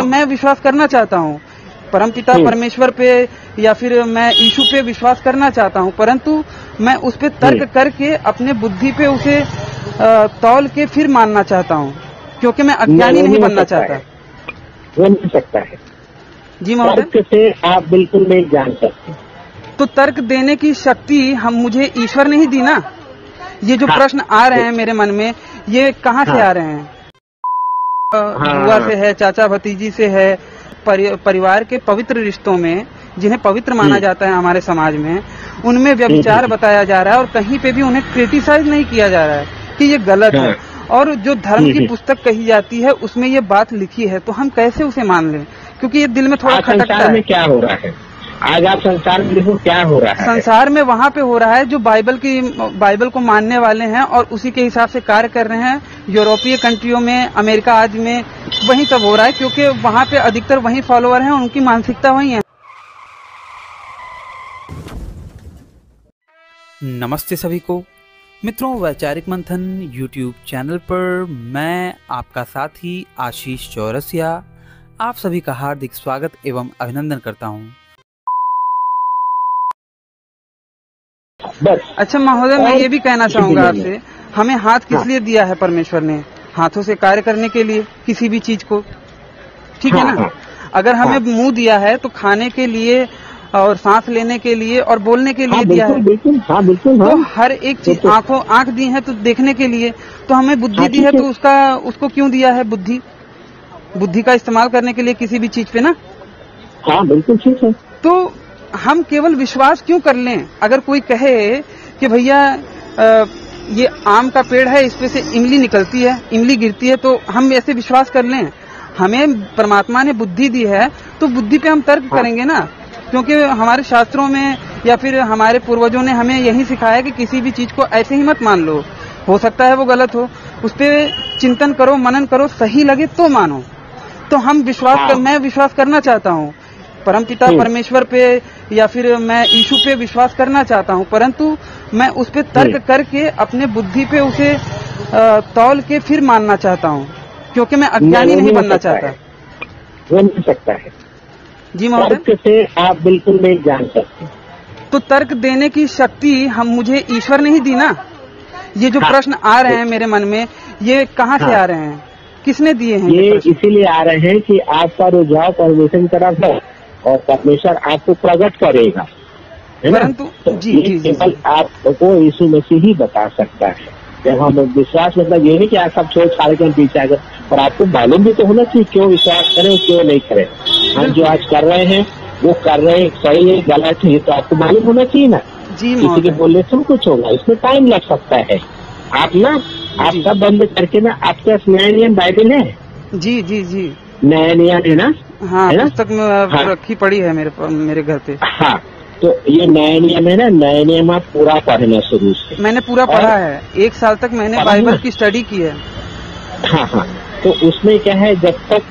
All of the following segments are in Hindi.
मैं विश्वास करना चाहता हूँ परमपिता परमेश्वर पे या फिर मैं यीशु पे विश्वास करना चाहता हूँ, परंतु मैं उस पे तर्क करके अपने बुद्धि पे उसे तौल के फिर मानना चाहता हूँ, क्योंकि मैं अज्ञानी नहीं बनना चाहता। वो नहीं सकता है जी महोदय, तर्क से आप बिल्कुल नहीं जान सकते। तो तर्क देने की शक्ति मुझे ईश्वर ने ही दी ना। ये जो प्रश्न आ रहे हैं मेरे मन में, ये कहाँ से आ रहे हैं? बुआ से है, चाचा भतीजी से है, परिवार के पवित्र रिश्तों में जिन्हें पवित्र माना जाता है हमारे समाज में, उनमें व्यभिचार बताया जा रहा है और कहीं पे भी उन्हें क्रिटिसाइज नहीं किया जा रहा है कि ये गलत है। और जो धर्म की पुस्तक कही जाती है उसमें ये बात लिखी है, तो हम कैसे उसे मान लें? क्योंकि ये दिल में थोड़ा खटकता है। में क्या हो रहा है आज? आप संसार में देखो क्या हो रहा है। संसार में वहाँ पे हो रहा है जो बाइबल को मानने वाले हैं और उसी के हिसाब से कार्य कर रहे हैं। यूरोपीय कंट्रियों में, अमेरिका आदि में वही सब हो रहा है, क्योंकि वहाँ पे अधिकतर वही फॉलोअर हैं, उनकी मानसिकता वही है। नमस्ते सभी को मित्रों, वैचारिक मंथन यूट्यूब चैनल पर मैं आपका साथी आशीष चौरसिया आप सभी का हार्दिक स्वागत एवं अभिनंदन करता हूं। अच्छा महोदय, मैं ये भी कहना चाहूंगा आपसे, हमें हाथ किस लिए दिया है परमेश्वर ने? हाथों से कार्य करने के लिए किसी भी चीज को, ठीक है ना? अगर हमें मुंह दिया है तो खाने के लिए और सांस लेने के लिए और बोलने के लिए दिया है। बिल्कुल। तो हर एक चीज, आंख दी है तो देखने के लिए, तो हमें बुद्धि दी है तो उसको क्यों दिया है? बुद्धि का इस्तेमाल करने के लिए किसी भी चीज पे ना। हाँ बिल्कुल ठीक है। तो हम केवल विश्वास क्यों कर लें? अगर कोई कहे कि भैया ये आम का पेड़ है, इस पे से इमली निकलती है, इमली गिरती है, तो हम ऐसे विश्वास कर लें? हमें परमात्मा ने बुद्धि दी है तो बुद्धि पे हम तर्क करेंगे ना, क्योंकि हमारे शास्त्रों में या फिर हमारे पूर्वजों ने हमें यही सिखाया कि किसी भी चीज को ऐसे ही मत मान लो, हो सकता है वो गलत हो, उस पर चिंतन करो, मनन करो, सही लगे तो मानो। तो हम मैं विश्वास करना चाहता हूँ परमपिता परमेश्वर पे या फिर मैं यीशु पे विश्वास करना चाहता हूँ, परंतु मैं उस पे तर्क करके अपने बुद्धि पे उसे तौल के फिर मानना चाहता हूँ, क्योंकि मैं अज्ञानी नहीं बनना चाहता। वो नहीं सकता है जी महोदय, तर्क से आप बिल्कुल नहीं जान सकते। तो तर्क देने की शक्ति मुझे ईश्वर ने ही दी ना। ये जो प्रश्न आ रहे हैं मेरे मन में, ये कहाँ से आ रहे हैं? किसने दिए हैं? ये इसीलिए आ रहे हैं कि आपका रुझाव परमेश्वर की तरफ है और परमेश्वर आपको प्रकट करेगा, परंतु जी केवल आपको यीशु मसीह ही बता सकता है। जब हम विश्वास, मतलब ये नहीं कि आप सब छोड़ छाड़ के हम पीछे आ गए, और आपको मालूम भी तो होना चाहिए क्यों विश्वास करें और क्यों नहीं करें। हम जो आज कर रहे हैं वो कर रहे हैं, सही है गलत है, तो आपको मालूम होना चाहिए ना। जी, किसी के बोलने से कुछ होगा, इसमें टाइम लग सकता है। आप सब बंद करके ना, आपके पास नया नियम बाइबल है? जी जी जी, नया नियम है ना? हाँ, पुस्तक में रखी पड़ी है मेरे घर पे। हाँ, तो ये नया नियम है ना, नया नियम आप पूरा पढ़ना शुरू से। मैंने पूरा पढ़ा है, 1 साल तक मैंने बाइबल की स्टडी की है। हाँ, तो उसमें क्या है, जब तक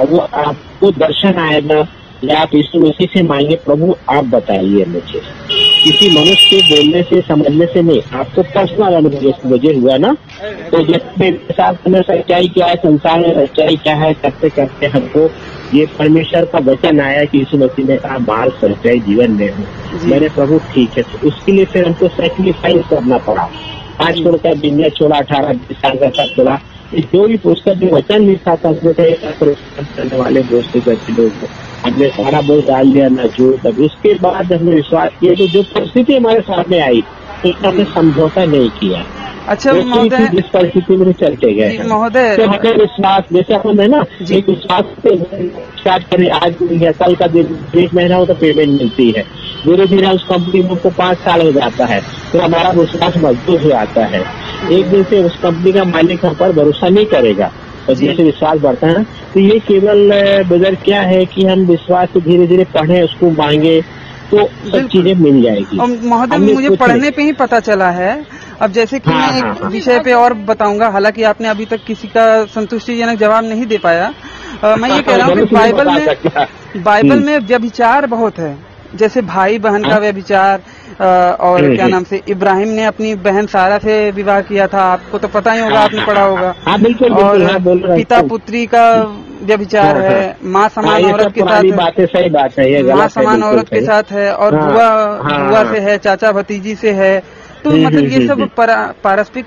वो आपको दर्शन आएगा या आप यीशु मसीह से मांगे, प्रभु आप बताइए मुझे, किसी मनुष्य के बोलने से समझने से नहीं, आपको पर्सनल अनुभव मुझे हुआ ना। तो जिसमें साथ में सच्चाई क्या है, संसार में सच्चाई क्या है, करते करते हमको ये परमेश्वर का वचन आया कि यीशु मसीह ने कहा मार्ग सच्चाई जीवन में हो। मैंने प्रभु ठीक है, तो उसके लिए फिर हमको सैक्रिफाइस करना पड़ा। 5 करोड़ का बिजनेस छोड़ा, 18-20 साल का सब छोड़ा। जो भी पुस्तक जो वचन लिखा था उसमें करने वाले दोस्तों करते लोग हमने सारा बोझ डाल दिया ना जो। तब उसके बाद हमने विश्वास किया कि जो परिस्थिति हमारे सामने आई उसका हमने समझौता नहीं किया। अच्छा महोदय, जिस परिस्थिति में चलते गए महोदय, तो हमें विश्वास, जैसे अपन है ना, एक विश्वास स्टार्ट करें, आज कल का दिन 1 महीना हो तो पेमेंट मिलती है, धीरे धीरे उस कंपनी में 5 साल हो जाता है तो हमारा विश्वास मजबूत हो जाता है। एक दिन से उस कंपनी का मालिक हम पर भरोसा नहीं करेगा, और जैसे विश्वास बढ़ता है, तो ये केवल बगैर क्या है कि हम विश्वास से धीरे धीरे पढ़ें, उसको मांगे तो सब चीजें मिल जाएगी। और महोदय, मुझे पढ़ने पे ही पता चला है। अब जैसे कि मैं एक विषय पे और बताऊंगा, हालांकि आपने अभी तक किसी का संतुष्टिजनक जवाब नहीं दे पाया। मैं ये कह रहा हूँ कि बाइबल में व्यभिचार बहुत है, जैसे भाई बहन का व्यभिचार और क्या नाम से इब्राहिम ने अपनी बहन सारा से विवाह किया था, आपको तो पता ही होगा, आपने पढ़ा होगा। हाँ बिल्कुल, और पिता पुत्री का व्यभिचार है, माँ समान औरत के साथ, बात है, सही बात है, ये माँ समान औरत के साथ है, और बुआ से है, चाचा भतीजी से है। तो मतलब ये सब पारस्परिक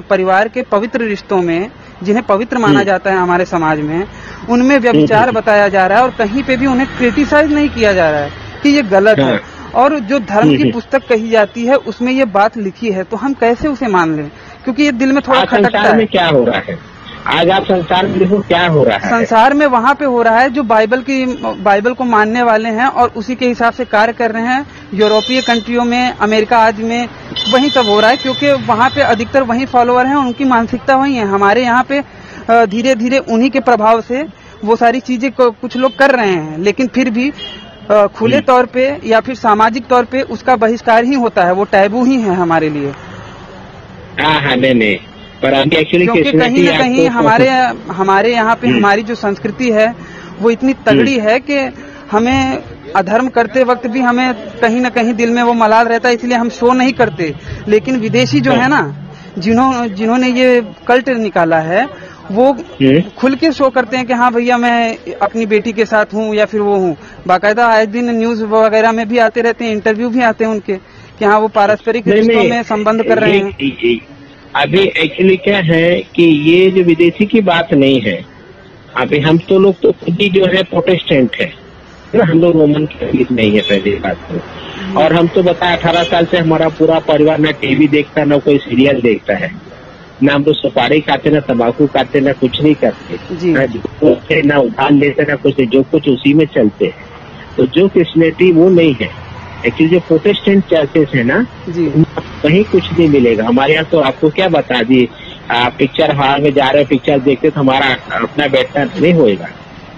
परिवार के पवित्र रिश्तों में, जिन्हें पवित्र माना जाता है हमारे समाज में, उनमें व्यभिचार बताया जा रहा है, और कहीं पे भी उन्हें क्रिटिसाइज नहीं किया जा रहा है कि ये गलत है। और जो धर्म की पुस्तक कही जाती है उसमें ये बात लिखी है, तो हम कैसे उसे मान लें, क्योंकि ये दिल में थोड़ा खटकता है। में क्या हो रहा है आज, आप संसार में देखो क्या हो रहा है। संसार में वहाँ पे हो रहा है जो बाइबल को मानने वाले हैं और उसी के हिसाब से कार्य कर रहे हैं। यूरोपीय कंट्रियों में, अमेरिका आदि में वही सब हो रहा है, क्योंकि वहाँ पे अधिकतर वही फॉलोअर हैं, उनकी मानसिकता वही है। हमारे यहाँ पे धीरे धीरे उन्हीं के प्रभाव से वो सारी चीजें कुछ लोग कर रहे हैं, लेकिन फिर भी खुले तौर पे या फिर सामाजिक तौर पे उसका बहिष्कार ही होता है, वो टैबू ही है हमारे लिए। हाँ, नहीं, पर अभी एक्चुअली क्योंकि कहीं न कहीं हमारे यहाँ पे हमारी जो संस्कृति है वो इतनी तगड़ी है कि हमें अधर्म करते वक्त भी हमें कहीं न कहीं दिल में वो मलाल रहता है, इसलिए हम शो नहीं करते। लेकिन विदेशी जो है ना, जिन्होंने ये कल्ट निकाला है, वो खुल के शो करते हैं कि हाँ भैया मैं अपनी बेटी के साथ हूँ या फिर वो हूँ। बाकायदा आए दिन न्यूज वगैरह में भी आते रहते हैं, इंटरव्यू भी आते हैं उनके कि हाँ वो पारस्परिक रिश्तों में संबंध कर रहे हैं। अभी एक्चुअली क्या है कि ये जो विदेशी की बात नहीं है, अभी हम तो लोग तो खुद ही जो है प्रोटेस्टेंट है, हम लोग रोमन कैथोलिक नहीं है पहली बात तो। और हम तो बता 18 साल से हमारा पूरा परिवार ना टीवी देखता, ना कोई सीरियल देखता है, ना हम लोग सुपारी खाते, ना तम्बाकू खाते, ना कुछ नहीं करते, ना उधार लेते, ना कुछ, जो कुछ उसी में चलते हैं। तो जो क्रिश्चियनिटी वो नहीं है एक्चुअली। जो प्रोटेस्टेंट चर्चेस है ना, वहीं कुछ नहीं मिलेगा। हमारे यहाँ तो आपको क्या बता दी, पिक्चर हॉल में जा रहे पिक्चर देखते तो हमारा अपना बैठना नहीं होएगा,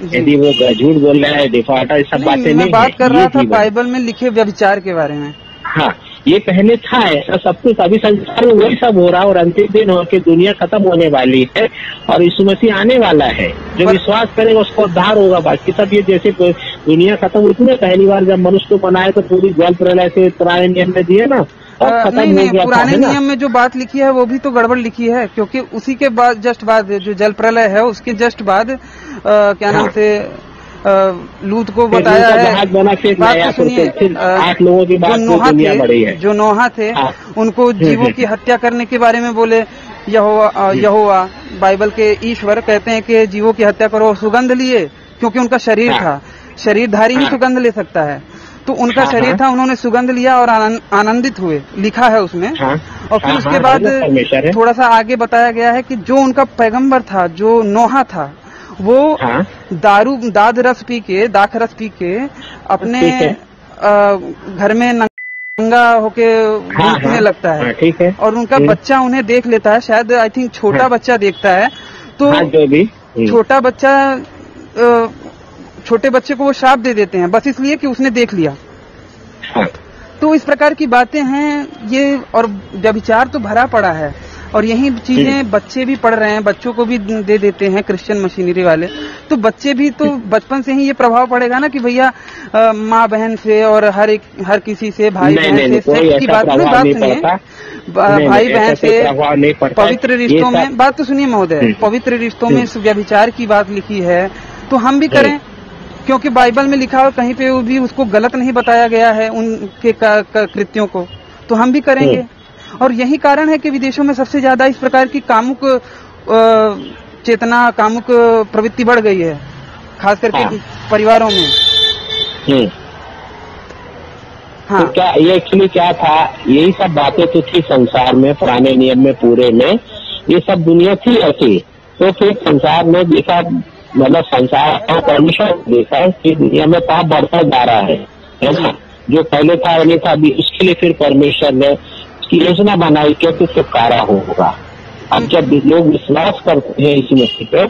यदि वो झूठ बोल रहा है, डिफॉल्टर, सब बातें नहीं। मैं बात कर रहा था बाइबल में लिखे व्यभिचार के बारे में। हाँ, ये पहले था ऐसा सब कुछ, अभी संसार में वही सब हो रहा है, और अंतिम दिन होकर दुनिया खत्म होने वाली है और यीशु मसीह आने वाला है। जो विश्वास करेगा उसको उद्धार होगा। बाकी सब ये जैसे दुनिया खत्म हुई थी ना पहली बार जब मनुष्य को बनाए तो पूरी जल प्रलय से पुराने नियम में दिए ना, नहीं, पुराने नियम में जो बात लिखी है वो भी तो गड़बड़ लिखी है, क्योंकि उसी के बाद जस्ट बाद जो जल प्रलय है उसके जस्ट बाद क्या नाम से लूत को बताया है। बात तो सुनिए, जो नोहा थे उनको जीवों की हत्या करने के बारे में बोले। यहोवा बाइबल के ईश्वर कहते हैं कि जीवों की हत्या करो, सुगंध लिए, क्योंकि उनका शरीर था, शरीरधारी ही सुगंध ले सकता है, तो उनका शरीर था, उन्होंने सुगंध लिया और आनंदित हुए, लिखा है उसमें। और फिर उसके बाद थोड़ा सा आगे बताया गया है कि जो उनका पैगंबर था, जो नोहा था, वो दाख रस पी के अपने घर में नंगा होके घूमने लगता है, ठीक है। और उनका बच्चा उन्हें देख लेता है, शायद आई थिंक छोटा बच्चा देखता है, तो छोटा बच्चा छोटे बच्चे को वो श्राप दे देते हैं, बस इसलिए कि उसने देख लिया। तो इस प्रकार की बातें हैं ये, और व्यभिचार तो भरा पड़ा है, और यही चीजें बच्चे भी पढ़ रहे हैं, बच्चों को भी दे देते हैं क्रिश्चियन मशीनरी वाले। तो बच्चे भी तो बचपन से ही ये प्रभाव पड़ेगा ना कि भैया माँ बहन से और हर किसी से, भाई बहन से, सेक्स की बात सुनिए, भाई बहन से पवित्र रिश्तों में, बात तो सुनिए महोदय, पवित्र रिश्तों में व्यभिचार की बात लिखी है, तो हम भी करें, क्योंकि बाइबल में लिखा और कहीं पे भी उसको गलत नहीं बताया गया है उनके कृत्यों को, तो हम भी करेंगे। और यही कारण है कि विदेशों में सबसे ज्यादा इस प्रकार की कामुक चेतना, कामुक प्रवृत्ति बढ़ गई है, खास करके परिवारों में। हाँ, तो क्या ये एक्चुअली क्या था, यही सब बातें तो थी संसार में, पुराने नियम में, पूरे में ये सब दुनिया थी ऐसी। तो फिर संसार में देखा, मतलब संसार का परमेश्वर देखा कि दुनिया में पाप बढ़ता जा रहा है ना, जो पहले था नहीं था, अभी उसके लिए फिर परमेश्वर ने उसकी योजना बनाई कैसे छुटकारा होगा। अब जब लोग विश्वास करते हैं इसी मसीह पे,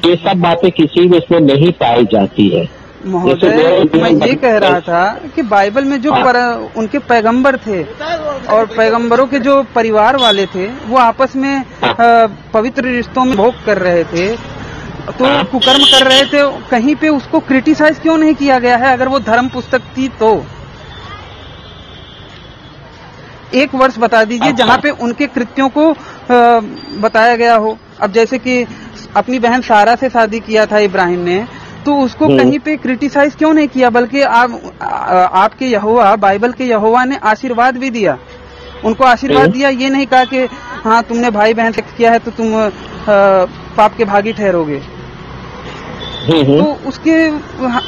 ये सब बातें किसी भी इसमें नहीं पाई जाती है। महोदय, मैं ये कह रहा था कि बाइबल में जो उनके पैगंबर थे और पैगंबरों के जो परिवार वाले थे, वो आपस में पवित्र रिश्तों में भोग कर रहे थे, तो कुकर्म कर रहे थे, कहीं पे उसको क्रिटिसाइज क्यों नहीं किया गया है? अगर वो धर्म पुस्तक थी तो एक वर्ष बता दीजिए जहाँ पे उनके कृत्यों को बताया गया हो। अब जैसे कि अपनी बहन सारा से शादी किया था इब्राहिम ने, तो उसको कहीं पे क्रिटिसाइज क्यों नहीं किया, बल्कि आपके यहोवा, बाइबल के यहोवा ने आशीर्वाद भी दिया, उनको आशीर्वाद दिया। ये नहीं कहा कि हाँ तुमने भाई बहन सेक्स किया है तो तुम पाप के भागी ठहरोगे। तो उसके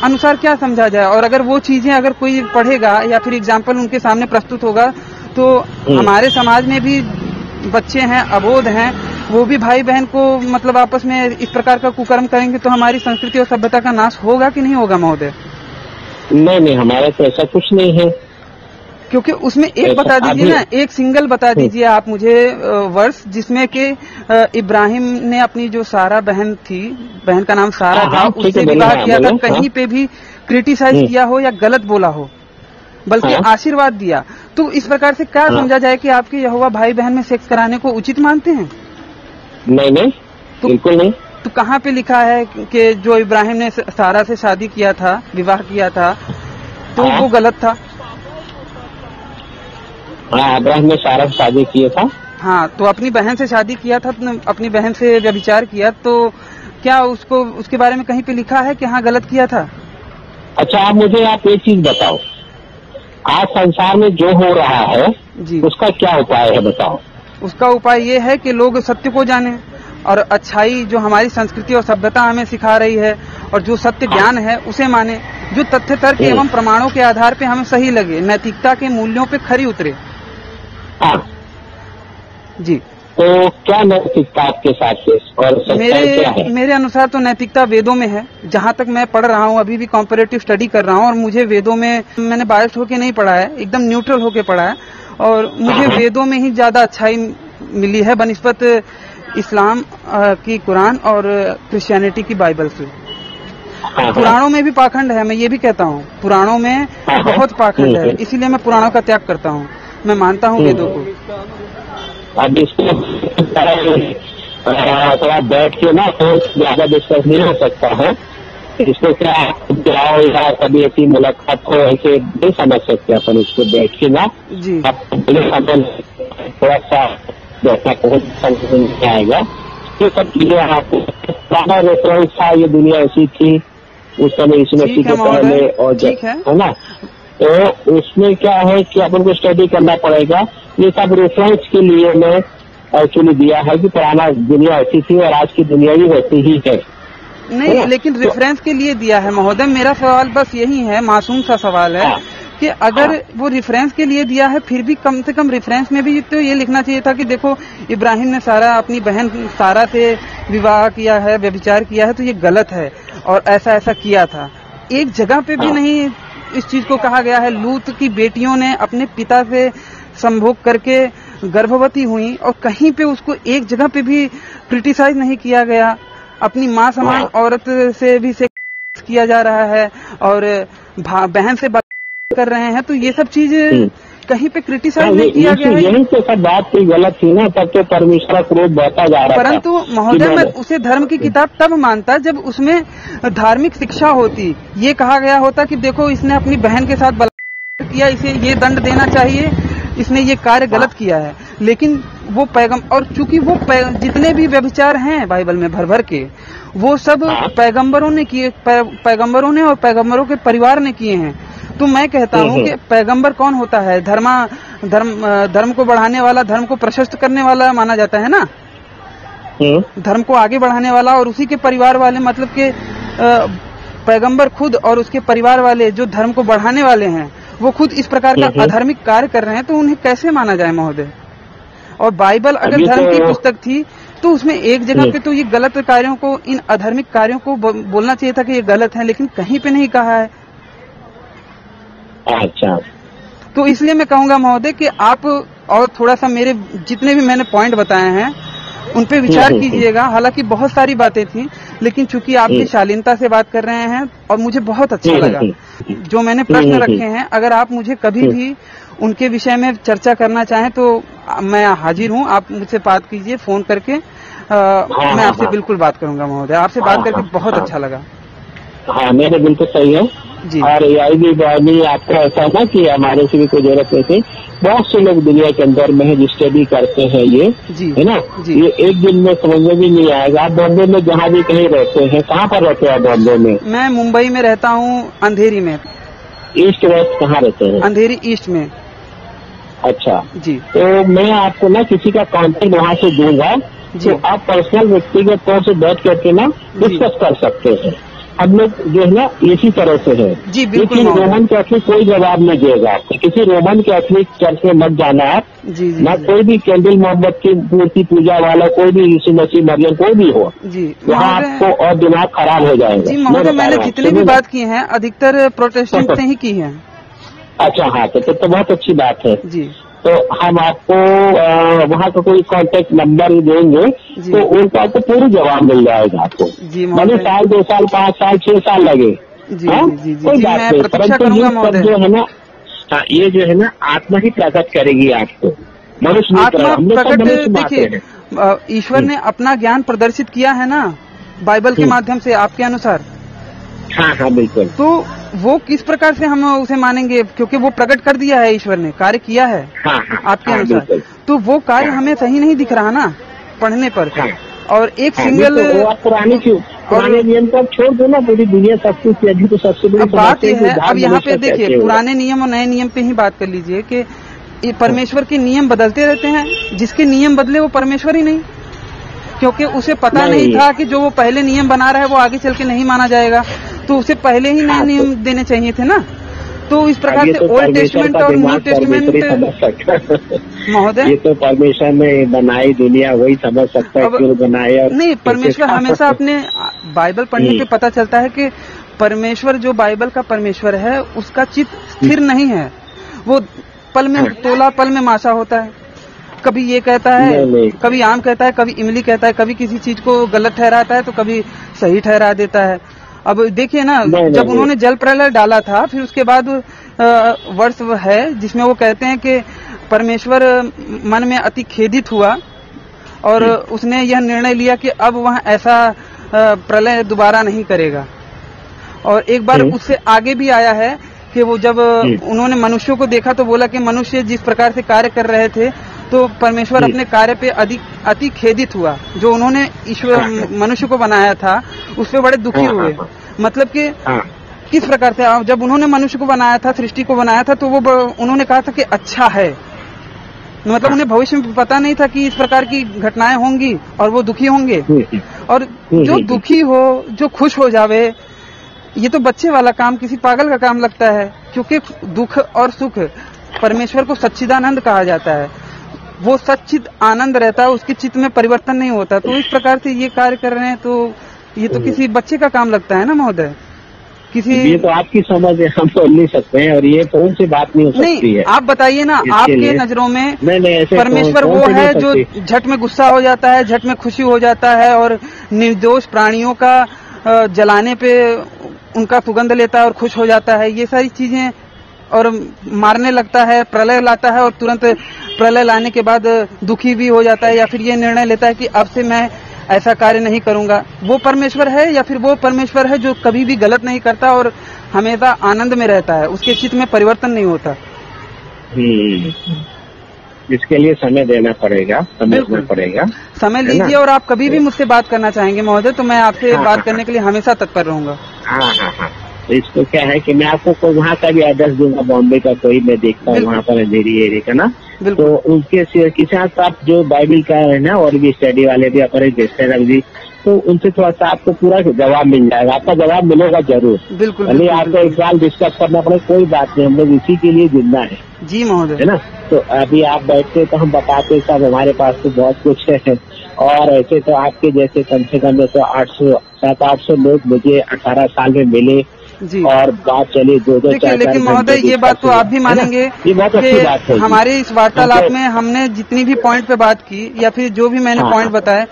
अनुसार क्या समझा जाए। और अगर वो चीजें अगर कोई पढ़ेगा या फिर एग्जाम्पल उनके सामने प्रस्तुत होगा तो हमारे समाज में भी बच्चे हैं, अबोध हैं, वो भी भाई बहन को मतलब आपस में इस प्रकार का कुकर्म करेंगे तो हमारी संस्कृति और सभ्यता का नाश होगा कि नहीं होगा महोदय? नहीं, हमारे तो ऐसा कुछ नहीं है। क्योंकि उसमें एक बता दीजिए ना, एक सिंगल बता दीजिए आप मुझे वर्ष जिसमें कि इब्राहिम ने अपनी जो सारा बहन थी, बहन का नाम सारा था, उससे विवाह किया था, कहीं पे भी क्रिटिसाइज किया हो या गलत बोला हो, बल्कि आशीर्वाद दिया। तो इस प्रकार से क्या समझा जाए कि आपके यहोवा भाई बहन में सेक्स कराने को उचित मानते हैं? नहीं, तो बिल्कुल नहीं। तो कहाँ पे लिखा है कि जो इब्राहिम ने सारा से शादी किया था, विवाह किया था, तो वो गलत था? हाँ, इब्राहिम ने सारा से शादी किया था। हाँ, तो अपनी बहन से शादी किया था, अपनी बहन से व्यभिचार किया, तो क्या उसको उसके बारे में कहीं पे लिखा है कि हाँ गलत किया था? अच्छा, आप मुझे एक चीज बताओ, आज संसार में जो हो रहा है जी, उसका क्या उपाय है बताओ? उसका उपाय ये है कि लोग सत्य को जाने और अच्छाई जो हमारी संस्कृति और सभ्यता हमें सिखा रही है और जो सत्य ज्ञान है उसे माने, जो तथ्य तर्क एवं प्रमाणों के आधार पे हमें सही लगे, नैतिकता के मूल्यों पे खरी उतरे। जी, तो क्या नैतिकता आपके साथ और क्या है? मेरे अनुसार तो नैतिकता वेदों में है। जहाँ तक मैं पढ़ रहा हूँ, अभी भी कॉम्परेटिव स्टडी कर रहा हूँ, और मुझे वेदों में, मैंने बायस्ड होके नहीं पढ़ा है, एकदम न्यूट्रल होके पढ़ा है, और मुझे वेदों में ही ज्यादा अच्छाई मिली है बनिस्बत इस्लाम की कुरान और क्रिश्चियनिटी की बाइबल से। पुराणों में भी पाखंड है, मैं ये भी कहता हूँ, पुराणों में बहुत पाखंड है, इसीलिए मैं पुराणों का त्याग करता हूँ। मैं मानता हूँ वेदों को। अब इसको थोड़ा बैठ के ना तो ज्यादा डिस्कस नहीं हो सकता है, इसको क्या जाओ या कभी ऐसी मुलाकात को ऐसे नहीं समझ सकते अपन, इसको बैठ के ना जी, थोड़ा सा जैसा बहुत आएगा, ये सब चीजें आपको पुराना रेफरेंस था, ये दुनिया ऐसी थी उस समय, इसमें के पहले, और है ना, तो उसमें क्या है कि अपन को स्टडी करना पड़ेगा। ये सब रेफरेंस के लिए मैं एक्चुअली दिया है कि पुराना दुनिया ऐसी थी और आज की दुनिया भी वैसी ही है। नहीं, लेकिन रेफरेंस के लिए दिया है महोदय। मेरा सवाल बस यही है, मासूम सा सवाल है कि अगर वो रेफरेंस के लिए दिया है, फिर भी कम से कम रेफरेंस में भी तो ये लिखना चाहिए था कि देखो इब्राहिम ने सारा अपनी बहन सारा से विवाह किया है, व्यभिचार किया है, तो ये गलत है और ऐसा ऐसा किया था। एक जगह पे भी नहीं इस चीज को कहा गया है। लूत की बेटियों ने अपने पिता से संभोग करके गर्भवती हुई और कहीं पे उसको एक जगह पे भी क्रिटिसाइज नहीं किया गया। अपनी माँ समान औरत से भी सेक्स किया जा रहा है और बहन से बात कर रहे हैं, तो ये सब चीज कहीं पे क्रिटिसाइज नहीं किया गया है। यही तो सब बात कोई गलत थी ना, तब तो परमेश्वर का क्रोध बढ़ता जा रहा था। परंतु महोदय मैं उसे धर्म की किताब तब मानता जब उसमें धार्मिक शिक्षा होती। ये कहा गया होता कि देखो इसने अपनी बहन के साथ बलात्कार किया, इसे ये दंड देना चाहिए, इसने ये कार्य गलत किया है। लेकिन वो और चूंकि वो जितने भी व्यभिचार हैं बाइबल में भर भर के, वो सब पैगंबरों ने किए, पैगंबरों ने और पैगंबरों के परिवार ने किए हैं। तो मैं कहता हूँ कि पैगंबर कौन होता है? धर्म को बढ़ाने वाला, धर्म को प्रशस्त करने वाला माना जाता है ना, धर्म को आगे बढ़ाने वाला, और उसी के परिवार वाले, मतलब के पैगंबर खुद और उसके परिवार वाले जो धर्म को बढ़ाने वाले हैं, वो खुद इस प्रकार का अधर्मिक कार्य कर रहे हैं, तो उन्हें कैसे माना जाए महोदय? और बाइबल अगर धर्म की पुस्तक थी तो उसमें एक जगह पे तो ये गलत कार्यों को, इन अधर्मिक कार्यों को बोलना चाहिए था कि ये गलत है, लेकिन कहीं पे नहीं कहा है। अच्छा, तो इसलिए मैं कहूंगा महोदय कि आप और थोड़ा सा मेरे जितने भी मैंने पॉइंट बताए हैं उन पे विचार कीजिएगा। हालांकि बहुत सारी बातें थी, लेकिन चूंकि आप भी शालीनता से बात कर रहे हैं और मुझे बहुत अच्छा लगा जो मैंने प्रश्न रखे हैं। अगर आप मुझे कभी भी उनके विषय में चर्चा करना चाहें तो मैं हाजिर हूं, आप मुझसे बात कीजिए फोन करके। मैं आपसे बिल्कुल बात करूंगा महोदय, आपसे बात करके बहुत अच्छा लगा। हाँ, मेरे बिल्कुल सही है। जी। और यही आपको ऐसा ना कि हमारे से भी कोई जरूरत नहीं थी, बहुत से लोग दुनिया के अंदर में है जो स्टडी करते हैं ये, जी, है ना जी। ये एक दिन में समझ में भी नहीं आएगा। आप बॉम्बे में जहाँ भी कहीं रहते हैं, कहाँ पर रहते हैं आप बॉम्बे में? मैं मुंबई में रहता हूँ, अंधेरी में। ईस्ट वेस्ट कहाँ रहते हैं? अंधेरी ईस्ट में। अच्छा जी। तो मैं आपको ना किसी का कॉन्टेक्ट वहाँ से दूंगा, जी। तो आप पर्सनल व्यक्तिगत तौर से बैठ करके ना डिस्कस कर सकते हैं। हम लोग जो है ना इसी तरह से है। जी बिल्कुल। लेकिन रोमन कैथलिक कोई जवाब नहीं देगा आपको, किसी रोमन कैथलिक चर्च में मत जाना आप। जी जी। ना कोई भी कैंडल मोहब्बत की मूर्ति पूजा वाला, कोई भी यीशु मसीह मरियम कोई भी हो, जी वहाँ आपको और दिमाग खराब हो जाएगा। जी महोदय, मैंने जितनी भी बात की है अधिकतर प्रोटेस्टेंट से ही की है। अच्छा हाँ, तो बहुत अच्छी बात है जी। तो हम आपको वहाँ का कोई कांटेक्ट नंबर देंगे, तो उनका आपको पूरी जवाब मिल जाएगा आपको। जी भले साल 2 साल 5 साल 6 साल लगे। जी हाँ? जी जी, कोई जी बात मैं नहीं, प्रतीक्षा परंतु करूंगा ये सब महोदय। जो है ना, हाँ, ये जो है ना आत्मा ही प्रकट करेगी आपको, मनुष्य नहीं करेगा। हम लोग सब प्रकट मनुष्य मात्र देखिए, हैं। ईश्वर ने अपना ज्ञान प्रदर्शित किया है ना बाइबल के माध्यम से आपके अनुसार। हाँ हाँ बिल्कुल। तो वो किस प्रकार से हम उसे मानेंगे, क्योंकि वो प्रकट कर दिया है, ईश्वर ने कार्य किया है हाँ हाँ आपके हाँ, अनुसार। बिल्कुल। तो वो कार्य हमें सही नहीं दिख रहा ना पढ़ने पर। हाँ। और एक हाँ, सिंगल तो वो आप पुराने नियम को आप छोड़ दो ना, पूरी दुनिया सब कुछ अभी तो सबसे बड़ी अब बात समस्या यह है, अब यहाँ पे देखिए पुराने नियम और नए नियम पे ही बात कर लीजिए कि ये परमेश्वर के नियम बदलते रहते हैं, जिसके नियम बदले वो परमेश्वर ही नहीं, क्योंकि उसे पता नहीं था कि जो वो पहले नियम बना रहा है वो आगे चल के नहीं माना जाएगा, तो उसे पहले ही नए नियम देने चाहिए थे ना। तो इस प्रकार से ओल्ड टेस्टमेंट और न्यू टेस्टमेंट महोदय, ये तो परमेश्वर ने बनाई दुनिया वही समझ सकता है क्यों बनाया। नहीं, परमेश्वर हमेशा अपने बाइबल पढ़ने पे पता चलता है कि परमेश्वर जो बाइबल का परमेश्वर है उसका चित्त स्थिर नहीं है, वो पल में तोला पल में माशा होता है। कभी ये कहता है, कभी आम कहता है, कभी इमली कहता है, कभी किसी चीज को गलत ठहराता है तो कभी सही ठहरा देता है। अब देखिए ना, जब उन्होंने जल प्रलय डाला था, फिर उसके बाद वर्ष है जिसमें वो कहते हैं कि परमेश्वर मन में अति खेदित हुआ और उसने यह निर्णय लिया कि अब वह ऐसा प्रलय दोबारा नहीं करेगा। और एक बार उससे आगे भी आया है कि वो जब उन्होंने मनुष्यों को देखा तो बोला कि मनुष्य जिस प्रकार से कार्य कर रहे थे तो परमेश्वर अपने कार्य पे अति खेदित हुआ, जो उन्होंने ईश्वर मनुष्य को बनाया था उस पे बड़े दुखी हुए। मतलब कि किस प्रकार से जब उन्होंने मनुष्य को बनाया था, सृष्टि को बनाया था, तो वो उन्होंने कहा था कि अच्छा है, मतलब उन्हें भविष्य में पता नहीं था कि इस प्रकार की घटनाएं होंगी और वो दुखी होंगे। और जो दुखी हो, जो खुश हो जावे, ये तो बच्चे वाला काम, किसी पागल का काम लगता है, क्योंकि दुख और सुख परमेश्वर को सच्चिदानंद कहा जाता है, वो सच्चिद आनंद रहता है, उसके चित्त में परिवर्तन नहीं होता। तो इस प्रकार से ये कार्य कर रहे हैं तो ये तो किसी बच्चे का काम लगता है ना महोदय। किसी ये तो आपकी समझ है, हम बोल नहीं सकते हैं और ये फोन से बात नहीं हो सकती है। आप बताइए ना, आपके नजरों में परमेश्वर वो है जो झट में गुस्सा हो जाता है, झट में खुशी हो जाता है और निर्दोष प्राणियों का जलाने पे उनका सुगंध लेता है और खुश हो जाता है, ये सारी चीजें, और मारने लगता है, प्रलय लाता है और तुरंत प्रलय लाने के बाद दुखी भी हो जाता है, या फिर ये निर्णय लेता है कि अब से मैं ऐसा कार्य नहीं करूंगा। वो परमेश्वर है या फिर वो परमेश्वर है जो कभी भी गलत नहीं करता और हमेशा आनंद में रहता है, उसके चित्त में परिवर्तन नहीं होता। इसके लिए समय देना पड़ेगा, समझना पड़ेगा। समय लीजिए, और आप कभी भी मुझसे बात करना चाहेंगे महोदय तो मैं आपसे बात करने के लिए हमेशा तत्पर रहूंगा। हाँ। तो इसको क्या है कि मैं आपको कोई वहाँ का भी एड्रेस दूंगा, बॉम्बे का कोई मैं देखता हूँ वहाँ पर अंधेरी एरिया का ना, तो उनके साथ आप जो बाइबल का है ना और भी स्टडी वाले भी अपने देखते हैं जी, तो उनसे थोड़ा सा आपको पूरा जवाब मिल जाएगा, आपका जवाब मिलेगा जरूर। बिल्कुल। भले आपको एक साल डिस्कस करना पड़े, कोई बात नहीं, हम लोग इसी के लिए जिंदा है। जी महोदय, है ना। तो अभी आप बैठते तो हम बताते साहब हमारे पास तो बहुत कुछ है, और ऐसे तो आपके जैसे कम से कम तो 700-800 लोग मुझे 18 साल में मिले जी, और बात चली 2-2 4-4 लेकिन महोदय ये बात तो आप भी मानेंगे, ये बहुत अच्छी बात है। हमारे इस वार्तालाप में हमने जितनी भी पॉइंट पे बात की या फिर जो भी मैंने पॉइंट बताए,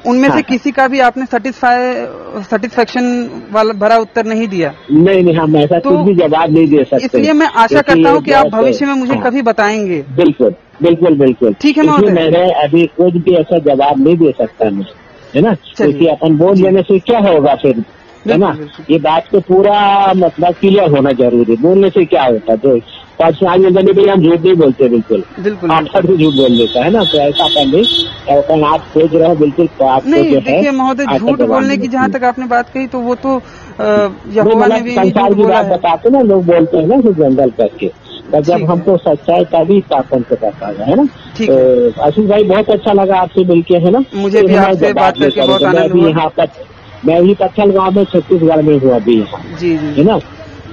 उनमें से किसी का भी आपने सेटिस्फेक्शन वाला भरा उत्तर नहीं दिया। नहीं, हम ऐसा कुछ भी जवाब नहीं दे सकते। इसलिए मैं आशा करता हूँ कि आप भविष्य में मुझे कभी बताएंगे। बिल्कुल। ठीक है महोदय, मैंने अभी कुछ भी ऐसा जवाब नहीं दे सकता मैं, है ना, क्योंकि अपन बोल लेने से क्या होगा फिर, है ना। ये बात को पूरा मतलब क्लियर होना जरूरी है। बोलने से क्या होता है, जो पर्सनल भाई हम झूठ नहीं बोलते, बिल्कुल आप भी झूठ बोल देता है ना, तो ऐसा कर नहीं। अगर आप खोज रहे हो बिल्कुल तो आपको नहीं, जो है देखिए महोदय, झूठ बोलने की जहाँ तक आपने बात कही तो वो तो यहोवा ने भी संसार झूठ की बोला बात है। बताते ना, लोग बोलते हैं ना कि जंगल करके, तो जब हमको सच्चाई तभी स्थापन से पता है ना। ठीक तो है, आशीष भाई बहुत अच्छा लगा आपसे मिलके, है ना। मुझे भी आपसे बात करके बहुत आनंद अभी हुआ। यहाँ पर मैं भी पत्थल गाँव में छत्तीसगढ़ में हूँ अभी यहाँ, जी है जी। ना।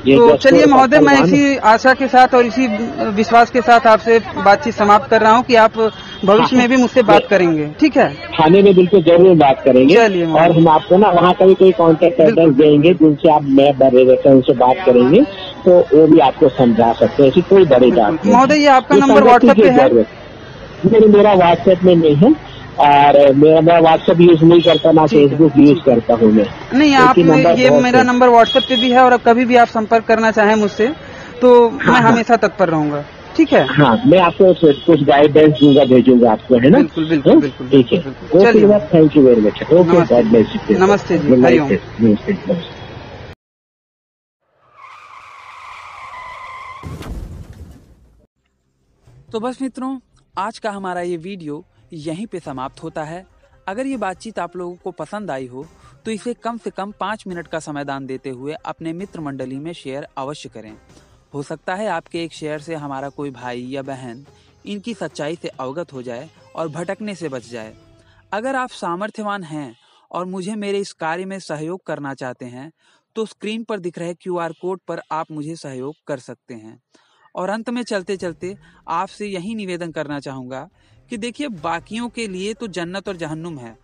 तो चलिए महोदय, मैं इसी आशा के साथ और इसी विश्वास के साथ आपसे बातचीत समाप्त कर रहा हूँ कि आप भविष्य में भी मुझसे बात करेंगे, ठीक है। थाने में बिल्कुल जरूर बात करेंगे। चलिए और हम आपको ना वहाँ का भी कोई कॉन्टेक्ट एड्रेस देंगे जिनसे आप मैं बड़े रहते हैं, उनसे बात करेंगे तो वो भी आपको समझा सकते हैं। ऐसी कोई बड़ी बात नहीं। महोदय, ये आपका नंबर व्हाट्सएप पे है? मेरा व्हाट्सएप में नहीं है, और मैं व्हाट्सएप यूज नहीं करता, ना फेसबुक यूज करता हूँ मैं। नहीं, आप ये मेरा नंबर व्हाट्सएप पे भी है, और कभी भी आप संपर्क करना चाहें मुझसे तो मैं हमेशा तत्पर रहूंगा, ठीक है। हाँ, मैं आपको कुछ गाइडेंस दूंगा, भेजूंगा आपको, है ना। बिल्कुल बिल्कुल बिल्कुल, ठीक है। Okay, thank you very much. Okay, God bless you. नमस्ते जी, हरिओम। नमस्ते। तो बस मित्रों, आज का हमारा ये वीडियो यहीं पे समाप्त होता है। अगर ये बातचीत आप लोगों को पसंद आई हो तो इसे कम से कम 5 मिनट का समाधान देते हुए अपने मित्र मंडली में शेयर अवश्य करें। हो सकता है आपके एक शेयर से हमारा कोई भाई या बहन इनकी सच्चाई से अवगत हो जाए और भटकने से बच जाए। अगर आप सामर्थ्यवान हैं और मुझे मेरे इस कार्य में सहयोग करना चाहते हैं तो स्क्रीन पर दिख रहे QR कोड पर आप मुझे सहयोग कर सकते हैं। और अंत में चलते चलते आपसे यही निवेदन करना चाहूँगा कि देखिए, बाकियों के लिए तो जन्नत और जहन्नुम है,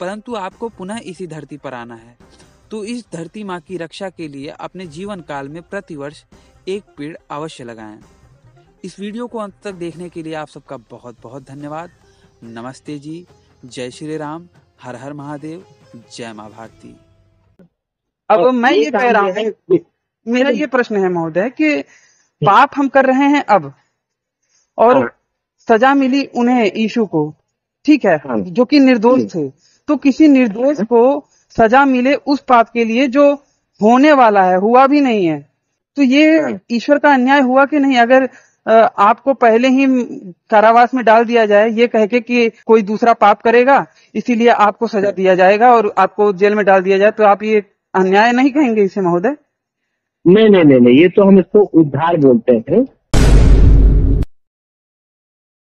परंतु आपको पुनः इसी धरती पर आना है। तो इस धरती माँ की रक्षा के लिए अपने जीवन काल में प्रतिवर्ष एक पेड़ अवश्य लगाएं। इस वीडियो को अंत तक देखने के लिए आप सबका बहुत बहुत धन्यवाद। नमस्ते जी, जय श्री राम, हर हर महादेव, जय माँ भारती। अब मैं ये कह रहा हूँ, मेरा ये प्रश्न है महोदय कि पाप हम कर रहे हैं अब, और सजा मिली उन्हें, यीशु को, ठीक है, जो कि निर्दोष थे। तो किसी निर्दोष को सजा मिले उस पाप के लिए जो होने वाला है, हुआ भी नहीं है, तो ये ईश्वर का अन्याय हुआ कि नहीं? अगर आपको पहले ही कारावास में डाल दिया जाए ये कह के कि कोई दूसरा पाप करेगा इसीलिए आपको सजा दिया जाएगा और आपको जेल में डाल दिया जाए, तो आप ये अन्याय नहीं कहेंगे इसे महोदय? नहीं, ये तो हम इसको उद्धार बोलते हैं।